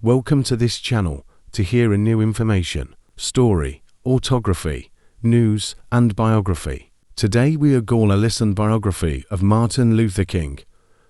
Welcome to this channel to hear a new information, story, autography, news and biography. Today we are going to listen biography of Martin Luther King.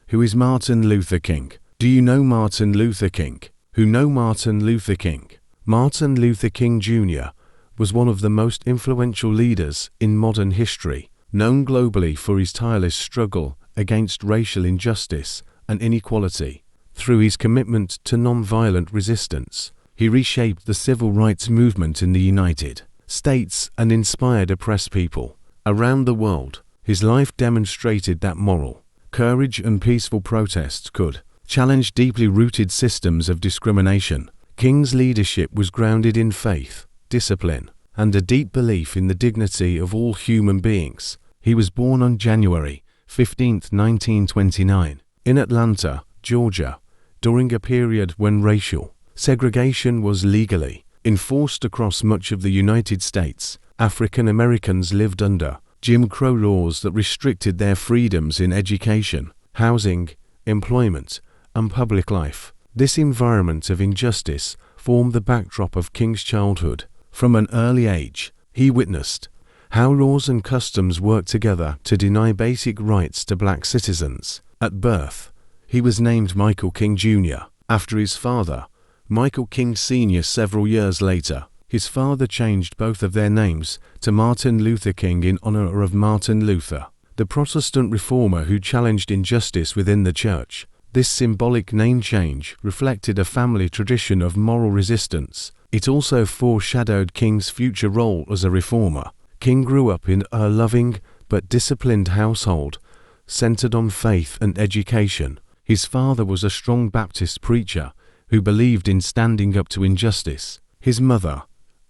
Who is Martin Luther King? Do you know Martin Luther King? Who know Martin Luther King? Martin Luther King Jr. was one of the most influential leaders in modern history, known globally for his tireless struggle against racial injustice and inequality. Through his commitment to non-violent resistance, he reshaped the civil rights movement in the United States and inspired oppressed people around the world. His life demonstrated that moral courage and peaceful protests could challenge deeply rooted systems of discrimination. King's leadership was grounded in faith, discipline, and a deep belief in the dignity of all human beings. He was born on January 15, 1929, in Atlanta, Georgia, during a period when racial segregation was legally enforced across much of the United States. African Americans lived under Jim Crow laws that restricted their freedoms in education, housing, employment, and public life. This environment of injustice formed the backdrop of King's childhood. From an early age, he witnessed how laws and customs worked together to deny basic rights to black citizens. At birth, he was named Michael King Jr. after his father, Michael King Sr. Several years later, his father changed both of their names to Martin Luther King in honor of Martin Luther, the Protestant reformer who challenged injustice within the church. This symbolic name change reflected a family tradition of moral resistance. It also foreshadowed King's future role as a reformer. King grew up in a loving but disciplined household, centered on faith and education. His father was a strong Baptist preacher who believed in standing up to injustice. His mother,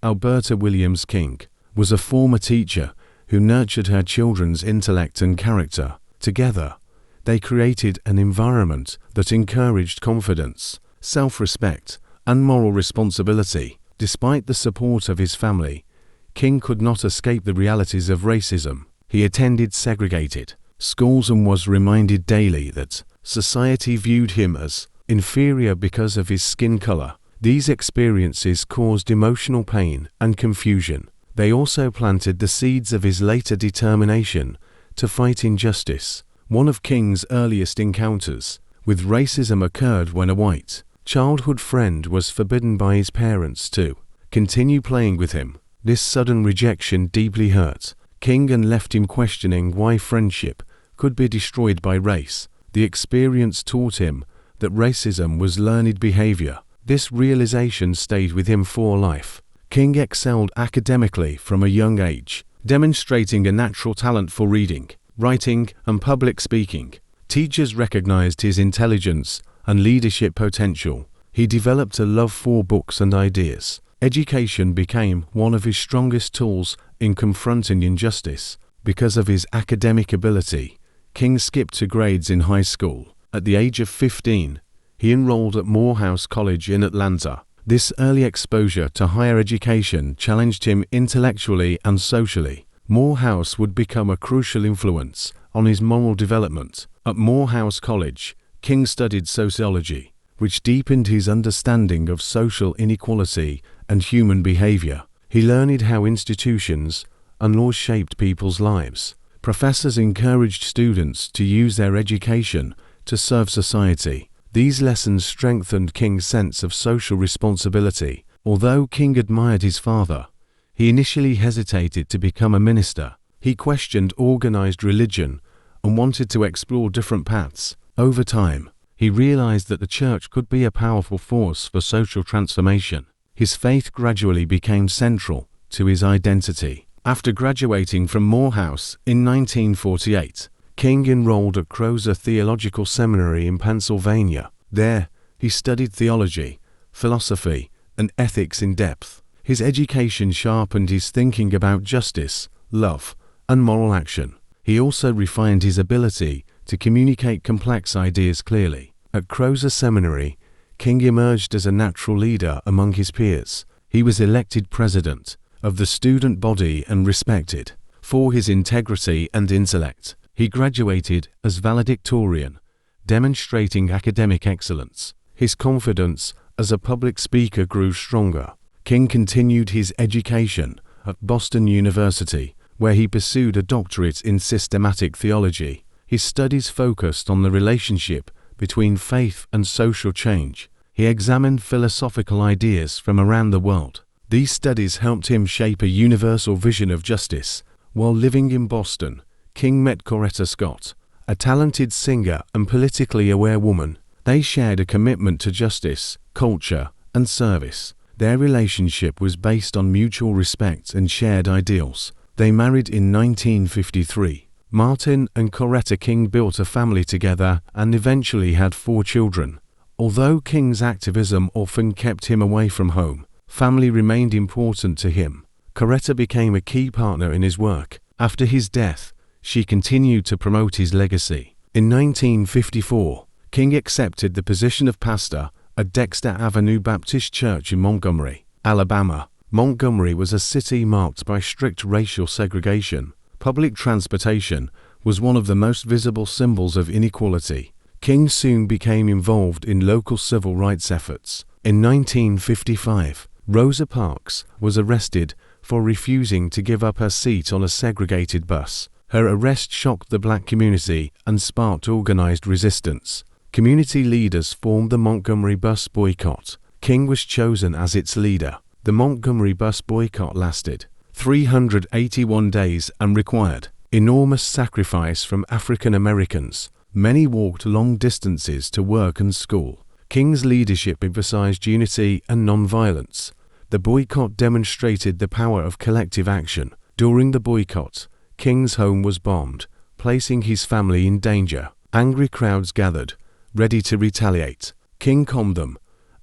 Alberta Williams King, was a former teacher who nurtured her children's intellect and character. Together, they created an environment that encouraged confidence, self-respect, and moral responsibility. Despite the support of his family, King could not escape the realities of racism. He attended segregated schools and was reminded daily that society viewed him as inferior because of his skin color. These experiences caused emotional pain and confusion. They also planted the seeds of his later determination to fight injustice. One of King's earliest encounters with racism occurred when a white childhood friend was forbidden by his parents to continue playing with him. This sudden rejection deeply hurt King and left him questioning why friendship could be destroyed by race. The experience taught him that racism was learned behavior. This realization stayed with him for life. King excelled academically from a young age, demonstrating a natural talent for reading, writing, and public speaking. Teachers recognized his intelligence and leadership potential. He developed a love for books and ideas. Education became one of his strongest tools in confronting injustice. Because of his academic ability, King skipped 2 grades in high school. At the age of 15, he enrolled at Morehouse College in Atlanta. This early exposure to higher education challenged him intellectually and socially. Morehouse would become a crucial influence on his moral development. At Morehouse College, King studied sociology, which deepened his understanding of social inequality and human behavior. He learned how institutions and laws shaped people's lives. Professors encouraged students to use their education to serve society. These lessons strengthened King's sense of social responsibility. Although King admired his father, he initially hesitated to become a minister. He questioned organized religion and wanted to explore different paths. Over time, he realized that the church could be a powerful force for social transformation. His faith gradually became central to his identity. After graduating from Morehouse in 1948, King enrolled at Crozer Theological Seminary in Pennsylvania. There, he studied theology, philosophy, and ethics in depth. His education sharpened his thinking about justice, love, and moral action. He also refined his ability to communicate complex ideas clearly. At Crozer Seminary, King emerged as a natural leader among his peers. He was elected president of the student body and respected for his integrity and intellect. He graduated as valedictorian, demonstrating academic excellence. His confidence as a public speaker grew stronger. King continued his education at Boston University, where he pursued a doctorate in systematic theology. His studies focused on the relationship between faith and social change. He examined philosophical ideas from around the world. These studies helped him shape a universal vision of justice. While living in Boston, King met Aretha Scott, a talented singer and politically aware woman. They shared a commitment to justice, culture, and service. Their relationship was based on mutual respect and shared ideals. They married in 1953. Martin and Aretha King built a family together and eventually had 4 children. Although King's activism often kept him away from home, family remained important to him. Aretha became a key partner in his work. After his death, she continued to promote his legacy. In 1954, King accepted the position of pastor at Dexter Avenue Baptist Church in Montgomery, Alabama. Montgomery was a city marked by strict racial segregation. Public transportation was one of the most visible symbols of inequality. King soon became involved in local civil rights efforts. In 1955, Rosa Parks was arrested for refusing to give up her seat on a segregated bus. Her arrest shocked the black community and sparked organized resistance. Community leaders formed the Montgomery bus boycott. King was chosen as its leader. The Montgomery bus boycott lasted 381 days and required enormous sacrifice from African Americans. Many walked long distances to work and school. King's leadership emphasized unity and nonviolence. The boycott demonstrated the power of collective action. During the boycott, King's home was bombed, placing his family in danger. Angry crowds gathered, ready to retaliate. King calmed them,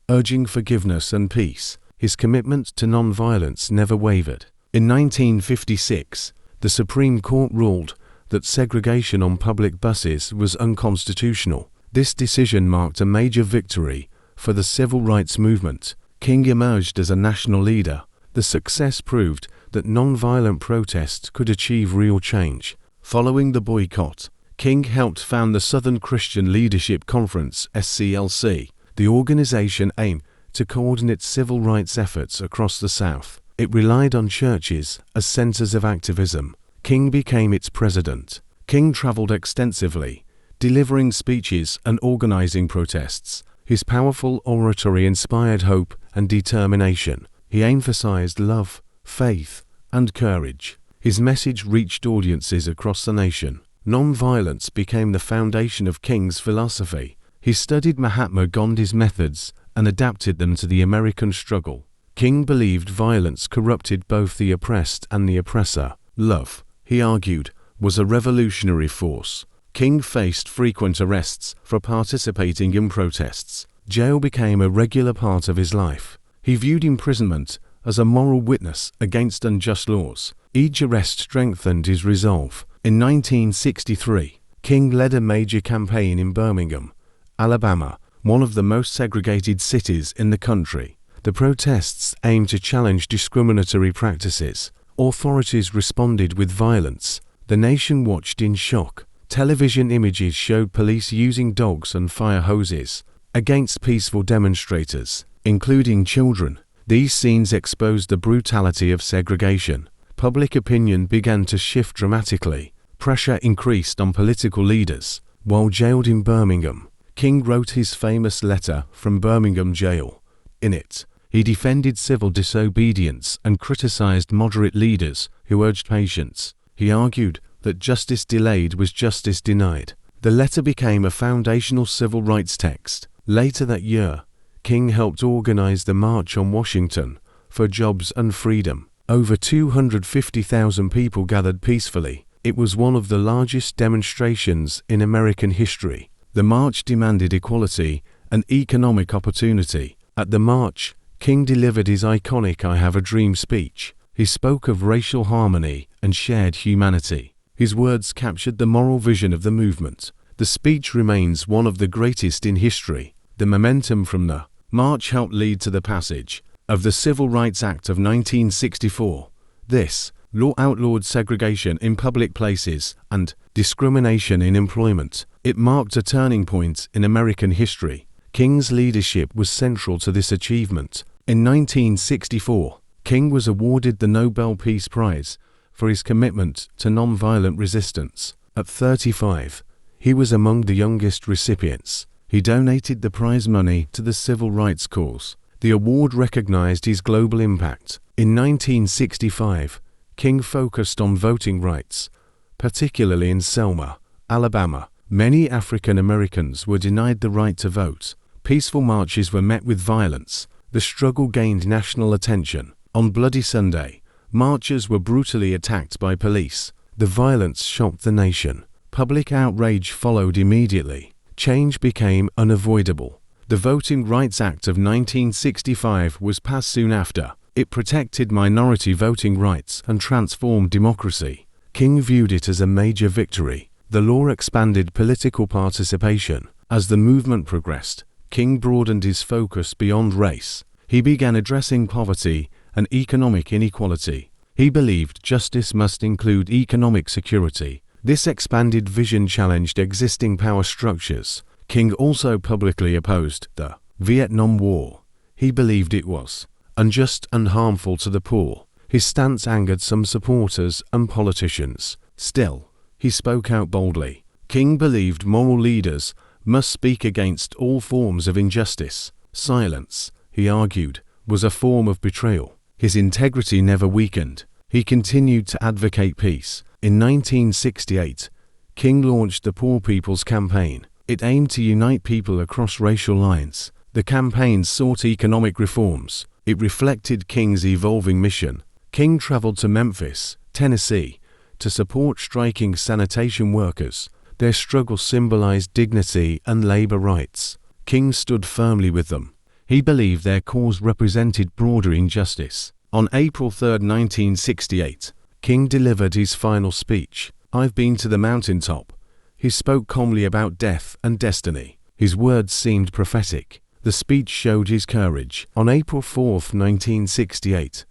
urging forgiveness and peace. His commitment to nonviolence never wavered. In 1956, the Supreme Court ruled that segregation on public buses was unconstitutional. This decision marked a major victory for the civil rights movement. King emerged as a national leader. The success proved that nonviolent protest could achieve real change. Following the boycott, King helped found the Southern Christian Leadership Conference (SCLC). The organization aimed to coordinate civil rights efforts across the South. It relied on churches as centers of activism. King became its president. King traveled extensively, delivering speeches and organizing protests. His powerful oratory inspired hope and determination. He emphasized love, faith, and courage. His message reached audiences across the nation. Nonviolence became the foundation of King's philosophy. He studied Mahatma Gandhi's methods and adapted them to the American struggle. King believed violence corrupted both the oppressed and the oppressor. Love, he argued, was a revolutionary force. King faced frequent arrests for participating in protests. Jail became a regular part of his life. He viewed imprisonment as a moral witness against unjust laws. Each arrest strengthened his resolve. In 1963, King led a major campaign in Birmingham, Alabama, one of the most segregated cities in the country. The protests aimed to challenge discriminatory practices. Authorities responded with violence. The nation watched in shock. Television images showed police using dogs and fire hoses against peaceful demonstrators, including children. These scenes exposed the brutality of segregation. Public opinion began to shift dramatically. Pressure increased on political leaders. While jailed in Birmingham, King wrote his famous letter from Birmingham jail. In it, he defended civil disobedience and criticized moderate leaders who urged patience. He argued that justice delayed was justice denied. The letter became a foundational civil rights text. Later that year, King helped organize the March on Washington for Jobs and Freedom. Over 250,000 people gathered peacefully. It was one of the largest demonstrations in American history. The march demanded equality and economic opportunity. At the march, King delivered his iconic "I Have a Dream" speech. He spoke of racial harmony and shared humanity. His words captured the moral vision of the movement. The speech remains one of the greatest in history. The momentum from the march helped lead to the passage of the Civil Rights Act of 1964. This law outlawed segregation in public places and discrimination in employment. It marked a turning point in American history. King's leadership was central to this achievement. In 1964, King was awarded the Nobel Peace Prize for his commitment to nonviolent resistance. At 35, he was among the youngest recipients. He donated the prize money to the civil rights cause. The award recognized his global impact. In 1965, King focused on voting rights, particularly in Selma, Alabama. Many African Americans were denied the right to vote. Peaceful marches were met with violence. The struggle gained national attention. On Bloody Sunday, marchers were brutally attacked by police. The violence shocked the nation. Public outrage followed immediately. Change became unavoidable. The Voting Rights Act of 1965 was passed soon after. It protected minority voting rights and transformed democracy. King viewed it as a major victory. The law expanded political participation. As the movement progressed, King broadened his focus beyond race. He began addressing poverty and economic inequality. He believed justice must include economic security. This expanded vision challenged existing power structures. King also publicly opposed the Vietnam War. He believed it was unjust and harmful to the poor. His stance angered some supporters and politicians. Still, he spoke out boldly. King believed moral leaders must speak against all forms of injustice. Silence, he argued, was a form of betrayal. His integrity never weakened. He continued to advocate peace. In 1968, King launched the Poor People's Campaign. It aimed to unite people across racial lines. The campaign sought economic reforms. It reflected King's evolving mission. King traveled to Memphis, Tennessee, to support striking sanitation workers. Their struggle symbolized dignity and labor rights. King stood firmly with them. He believed their cause represented broader injustice. On April 3, 1968, King delivered his final speech. "I've been to the mountaintop." He spoke calmly about death and destiny. His words seemed prophetic. The speech showed his courage. On April 4, 1968,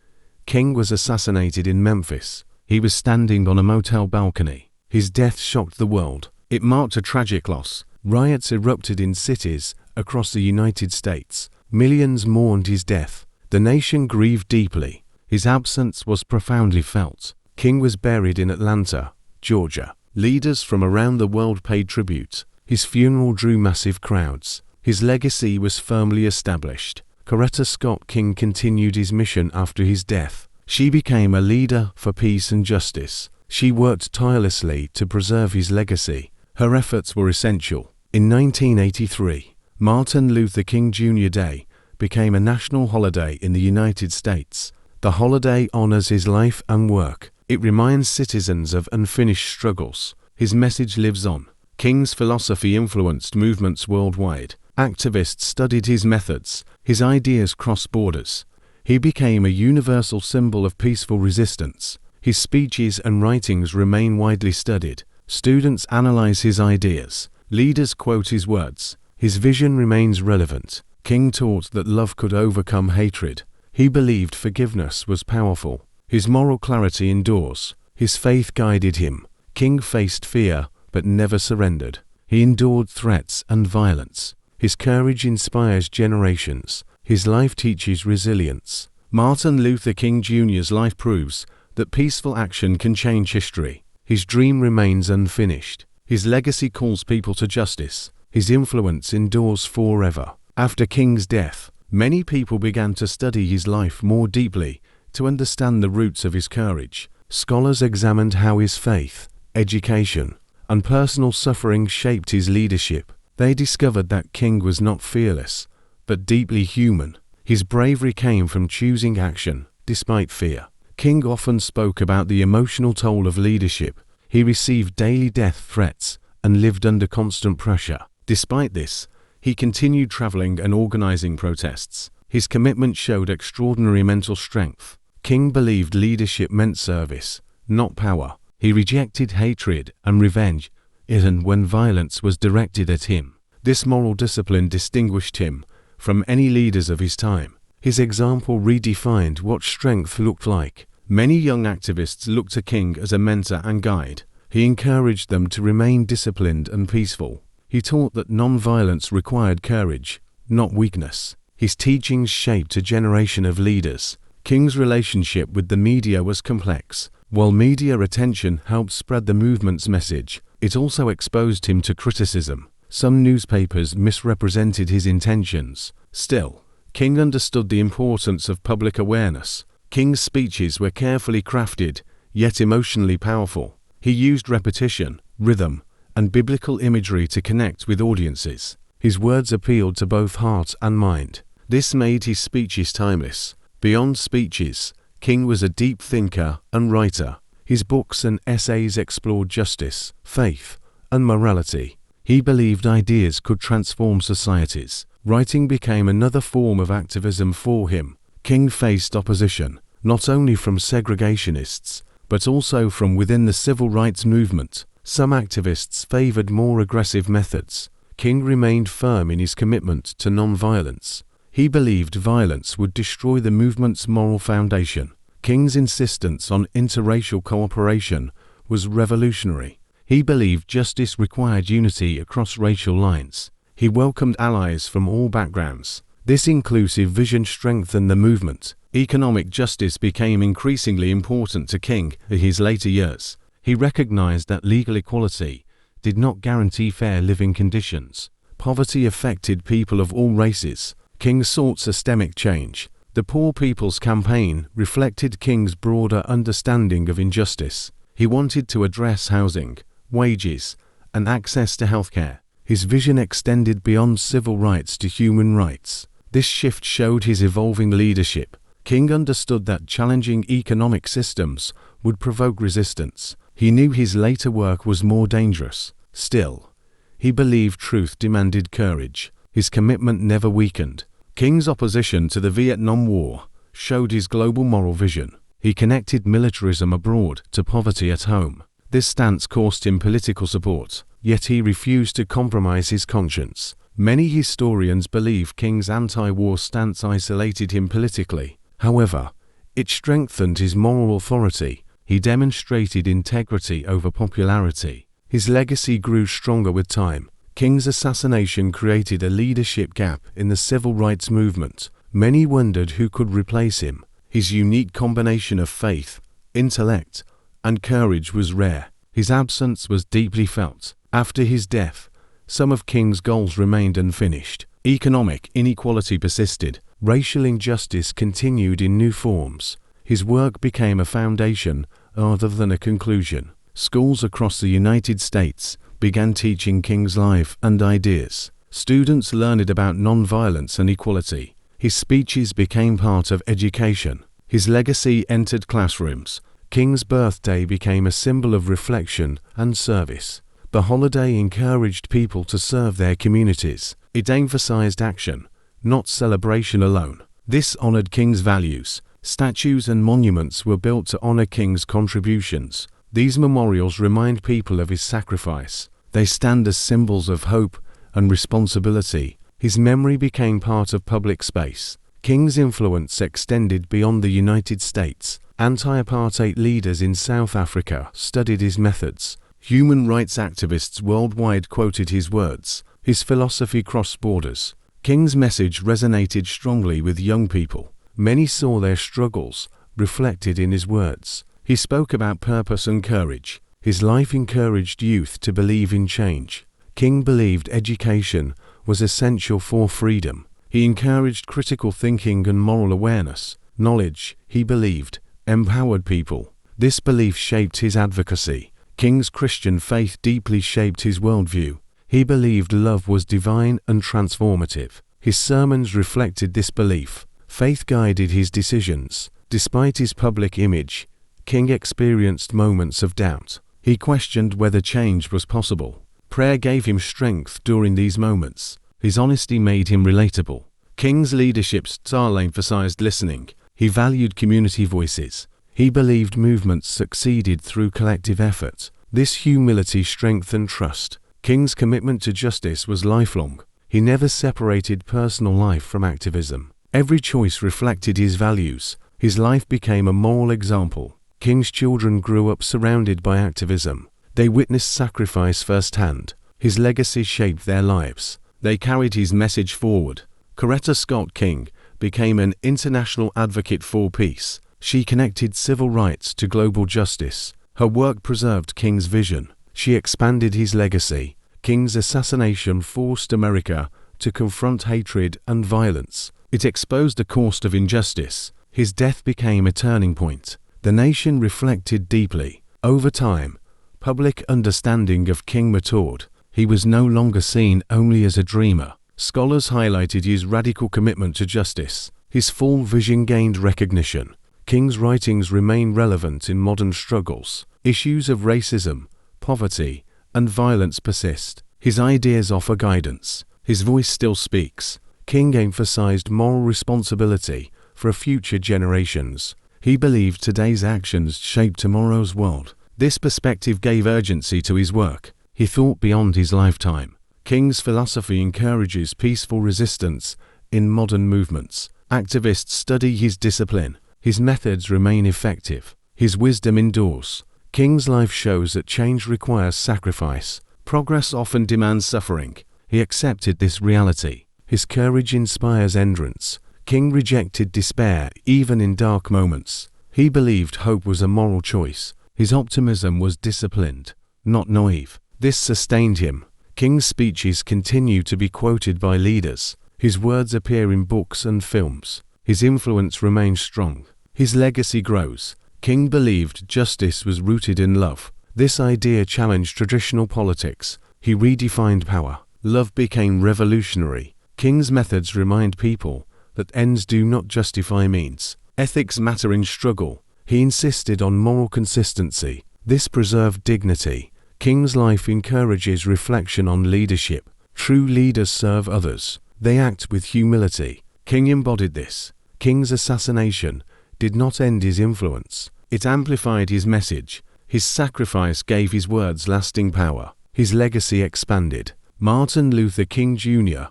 King was assassinated in Memphis. He was standing on a motel balcony. His death shocked the world. It marked a tragic loss. Riots erupted in cities across the United States. Millions mourned his death. The nation grieved deeply. His absence was profoundly felt. King was buried in Atlanta, Georgia. Leaders from around the world paid tribute. His funeral drew massive crowds. His legacy was firmly established. Coretta Scott King continued his mission after his death. She became a leader for peace and justice. She worked tirelessly to preserve his legacy. Her efforts were essential. In 1983, Martin Luther King Jr. Day became a national holiday in the United States. The holiday honors his life and work. It reminds citizens of unfinished struggles. His message lives on. King's philosophy influenced movements worldwide. Activists studied his methods. His ideas crossed borders. He became a universal symbol of peaceful resistance. His speeches and writings remain widely studied. Students analyze his ideas. Leaders quote his words. His vision remains relevant. King taught that love could overcome hatred. He believed forgiveness was powerful. His moral clarity endures. His faith guided him. King faced fear, but never surrendered. He endured threats and violence. His courage inspires generations. His life teaches resilience. Martin Luther King Jr.'s life proves that peaceful action can change history. His dream remains unfinished. His legacy calls people to justice. His influence endures forever. After King's death, many people began to study his life more deeply to understand the roots of his courage. Scholars examined how his faith, education, and personal suffering shaped his leadership. They discovered that King was not fearless, but deeply human. His bravery came from choosing action, despite fear. King often spoke about the emotional toll of leadership. He received daily death threats and lived under constant pressure. Despite this, he continued traveling and organizing protests. His commitment showed extraordinary mental strength. King believed leadership meant service, not power. He rejected hatred and revenge, even when violence was directed at him. This moral discipline distinguished him from any leaders of his time. His example redefined what strength looked like. Many young activists looked to King as a mentor and guide. He encouraged them to remain disciplined and peaceful. He taught that non-violence required courage, not weakness. His teachings shaped a generation of leaders. King's relationship with the media was complex. While media attention helped spread the movement's message, it also exposed him to criticism. Some newspapers misrepresented his intentions. Still, King understood the importance of public awareness. King's speeches were carefully crafted, yet emotionally powerful. He used repetition, rhythm, and biblical imagery to connect with audiences. His words appealed to both heart and mind. This made his speeches timeless. Beyond speeches, King was a deep thinker and writer. His books and essays explored justice, faith, and morality. He believed ideas could transform societies. Writing became another form of activism for him. King faced opposition, not only from segregationists, but also from within the civil rights movement. Some activists favored more aggressive methods. King remained firm in his commitment to nonviolence. He believed violence would destroy the movement's moral foundation. King's insistence on interracial cooperation was revolutionary. He believed justice required unity across racial lines. He welcomed allies from all backgrounds. This inclusive vision strengthened the movement. Economic justice became increasingly important to King in his later years. He recognized that legal equality did not guarantee fair living conditions. Poverty affected people of all races. King sought systemic change. The Poor People's Campaign reflected King's broader understanding of injustice. He wanted to address housing, wages, and access to healthcare. His vision extended beyond civil rights to human rights. This shift showed his evolving leadership. King understood that challenging economic systems would provoke resistance. He knew his later work was more dangerous. Still, he believed truth demanded courage. His commitment never weakened. King's opposition to the Vietnam War showed his global moral vision. He connected militarism abroad to poverty at home. This stance cost him political support, yet he refused to compromise his conscience. Many historians believe King's anti-war stance isolated him politically. However, it strengthened his moral authority. He demonstrated integrity over popularity. His legacy grew stronger with time. King's assassination created a leadership gap in the civil rights movement. Many wondered who could replace him. His unique combination of faith, intellect, and courage was rare. His absence was deeply felt. After his death, some of King's goals remained unfinished. Economic inequality persisted. Racial injustice continued in new forms. His work became a foundation rather than a conclusion. Schools across the United States began teaching King's life and ideas. Students learned about nonviolence and equality. His speeches became part of education. His legacy entered classrooms. King's birthday became a symbol of reflection and service. The holiday encouraged people to serve their communities. It emphasized action, not celebration alone. This honored King's values. Statues and monuments were built to honor King's contributions. These memorials remind people of his sacrifice. They stand as symbols of hope and responsibility. His memory became part of public space. King's influence extended beyond the United States. Anti-apartheid leaders in South Africa studied his methods. Human rights activists worldwide quoted his words. His philosophy crossed borders. King's message resonated strongly with young people. Many saw their struggles reflected in his words. He spoke about purpose and courage. His life encouraged youth to believe in change. King believed education was essential for freedom. He encouraged critical thinking and moral awareness. Knowledge, he believed, empowered people. This belief shaped his advocacy. King's Christian faith deeply shaped his worldview. He believed love was divine and transformative. His sermons reflected this belief. Faith guided his decisions. Despite his public image, King experienced moments of doubt. He questioned whether change was possible. Prayer gave him strength during these moments. His honesty made him relatable. King's leadership style emphasized listening. He valued community voices. He believed movements succeeded through collective effort. This humility strengthened trust. King's commitment to justice was lifelong. He never separated personal life from activism. Every choice reflected his values. His life became a moral example. King's children grew up surrounded by activism. They witnessed sacrifice firsthand. His legacy shaped their lives. They carried his message forward. Coretta Scott King became an international advocate for peace. She connected civil rights to global justice. Her work preserved King's vision. She expanded his legacy. King's assassination forced America to confront hatred and violence. It exposed the cost of injustice. His death became a turning point. The nation reflected deeply. Over time, public understanding of King matured. He was no longer seen only as a dreamer. Scholars highlighted his radical commitment to justice. His full vision gained recognition. King's writings remain relevant in modern struggles. Issues of racism, poverty, and violence persist. His ideas offer guidance. His voice still speaks. King emphasized moral responsibility for future generations. He believed today's actions shape tomorrow's world. This perspective gave urgency to his work. He thought beyond his lifetime. King's philosophy encourages peaceful resistance in modern movements. Activists study his discipline. His methods remain effective. His wisdom endures. King's life shows that change requires sacrifice. Progress often demands suffering. He accepted this reality. His courage inspires endurance. King rejected despair even in dark moments. He believed hope was a moral choice. His optimism was disciplined, not naive. This sustained him. King's speeches continue to be quoted by leaders. His words appear in books and films. His influence remains strong. His legacy grows. King believed justice was rooted in love. This idea challenged traditional politics. He redefined power. Love became revolutionary. King's methods remind people that ends do not justify means. Ethics matter in struggle. He insisted on moral consistency. This preserved dignity. King's life encourages reflection on leadership. True leaders serve others. They act with humility. King embodied this. King's assassination did not end his influence. It amplified his message. His sacrifice gave his words lasting power. His legacy expanded. Martin Luther King Jr.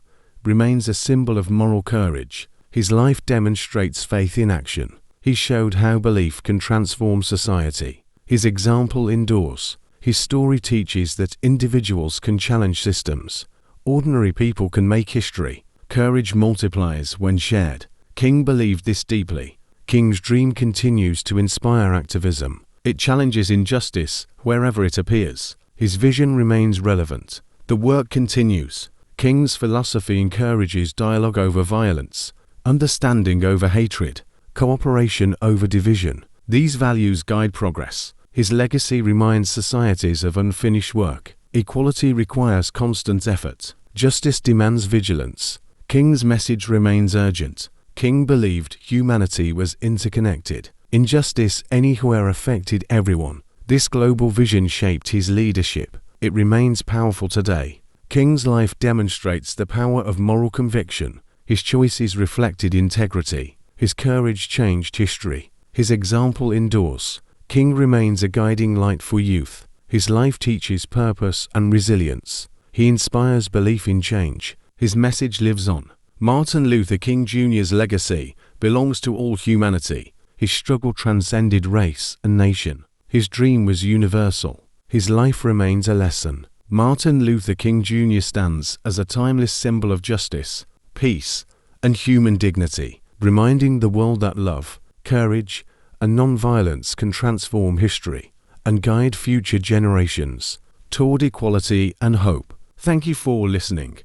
remains a symbol of moral courage. His life demonstrates faith in action. He showed how belief can transform society. His example endures. His story teaches that individuals can challenge systems. Ordinary people can make history. Courage multiplies when shared. King believed this deeply. King's dream continues to inspire activism. It challenges injustice wherever it appears. His vision remains relevant. The work continues. King's philosophy encourages dialogue over violence, understanding over hatred, cooperation over division. These values guide progress. His legacy reminds societies of unfinished work. Equality requires constant effort. Justice demands vigilance. King's message remains urgent. King believed humanity was interconnected. Injustice anywhere affected everyone. This global vision shaped his leadership. It remains powerful today. King's life demonstrates the power of moral conviction. His choices reflected integrity. His courage changed history. His example endures. King remains a guiding light for youth. His life teaches purpose and resilience. He inspires belief in change. His message lives on. Martin Luther King Jr.'s legacy belongs to all humanity. His struggle transcended race and nation. His dream was universal. His life remains a lesson. Martin Luther King Jr. stands as a timeless symbol of justice, peace, and human dignity, reminding the world that love, courage, and non-violence can transform history and guide future generations toward equality and hope. Thank you for listening.